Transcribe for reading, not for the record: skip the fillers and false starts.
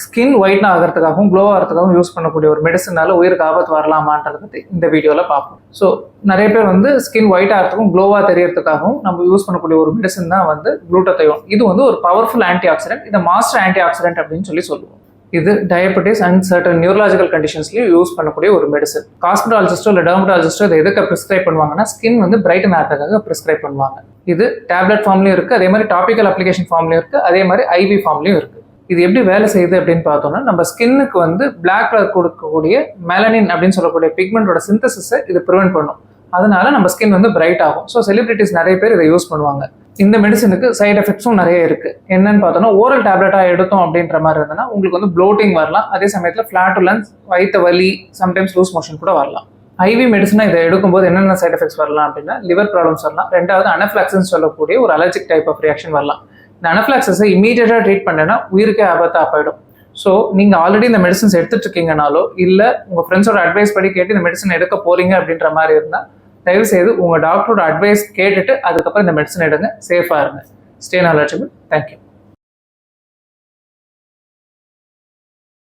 Skin ஒயிட்னா ஆகிறதுக்காகவும் glow ஆகிறதுக்காகவும் use பண்ணக்கூடிய ஒரு மெடிசனால உயிருக்கு ஆபத்து வரலாமான்றதை பற்றி இந்த வீடியோவில் பார்ப்போம். ஸோ நிறைய பேர் வந்து ஸ்கின் ஒயிட் ஆகிறதுக்கும் க்ளோவாக தெரியறதுக்காகவும் நம்ம யூஸ் பண்ணக்கூடிய ஒரு மெடிசன் தான் வந்து குளூட்டத்தையோன். இது வந்து ஒரு பவர்ஃபுல் ஆன்டி ஆக்சிடென்ட், இந்த மாஸ்டர் ஆன்டி ஆக்சிடென்ட் அப்படின்னு சொல்லுவோம். இது டயபெட்டிஸ் அண்ட் சர்டன் நியூரலாஜிக்கல் கண்டிஷன்ஸ்லையும் யூஸ் பண்ணக்கூடிய ஒரு மெடிசன். ஹாஸ்பிட்டாலஜிஸ்டோ இல்லை டெர்மடாலஜிஸ்டோ இதை எதுக்கு ப்ரிஸ்கிரைப் பண்ணுவாங்கன்னா ஸ்கின் வந்து பிரைட்டன் ஆகிறதுக்காக ப்ரிஸ்கிரைப் பண்ணுவாங்க. இது டேப்லெட் ஃபார்ம்லையும் இருக்குது, அதே மாதிரி டாபிக்கல் அப்ளிகேஷன் ஃபார்ம்லையும் இருக்குது, அதே மாதிரி ஐவி ஃபார்ம்லையும் இருக்குது. இது எப்படி வேலை செய்யுது அப்படின்னு பார்த்தோம்னா நம்ம ஸ்கின்னுக்கு வந்து பிளாக் கலர் கொடுக்கக்கூடிய மெலனின் அப்படின்னு சொல்லக்கூடிய பிக்மெண்டோட சிந்தசிஸை இது ப்ரிவென்ட் பண்ணும். அதனால நம்ம ஸ்கின் வந்து பிரைட் ஆகும். ஸோ செலிபிரிட்டிஸ் நிறைய பேர் இதை யூஸ் பண்ணுவாங்க. இந்த மெடிசனுக்கு சைட் எஃபெக்ட்ஸும் நிறைய இருக்கு. என்னன்னு பார்த்தோம்னா ஓரல் டேப்லெட்டாக எடுத்தோம் அப்படின்ற மாதிரி இருந்ததுன்னா உங்களுக்கு வந்து ப்ளோட்டிங் வரலாம், அதே சமயத்தில் ஃபிளாட்டுலன்ஸ், வயிற்று வலி, சம்டைம்ஸ் லூஸ் மோஷன் கூட வரலாம். ஐவி மெடிசனாக இதை எடுக்கும்போது என்னென்ன சைட் எஃபெக்ட்ஸ் வரலாம் அப்படின்னா லிவர் ப்ராப்ளம்ஸ் வரலாம். ரெண்டாவது அனஃபிளாக்சிஸ் சொல்லக்கூடிய ஒரு அலர்ஜிக் டைப் ஆஃப் ரியாக்ஷன் வரலாம். இந்த அனஃபிளாக்சிஸை இமீடியட்டாக ட்ரீட் பண்ணேன்னா உயிருக்கே ஆபத்தாக போயிடும். ஸோ நீங்கள் ஆல்ரெடி இந்த மெடிசன்ஸ் எடுத்துட்டு இருக்கீங்கனாலோ இல்லை உங்கள் ஃப்ரெண்ட்ஸோட அட்வைஸ் படி கேட்டு இந்த மெடிசன் எடுக்க போறீங்க அப்படின்ற மாதிரி இருந்தால் தயவு செய்து உங்கள் டாக்டரோட அட்வைஸ் கேட்டுட்டு அதுக்கப்புறம் இந்த மெடிசன் எடுங்க. சேஃபாக இருங்க. Stay knowledgeable. தேங்க்யூ.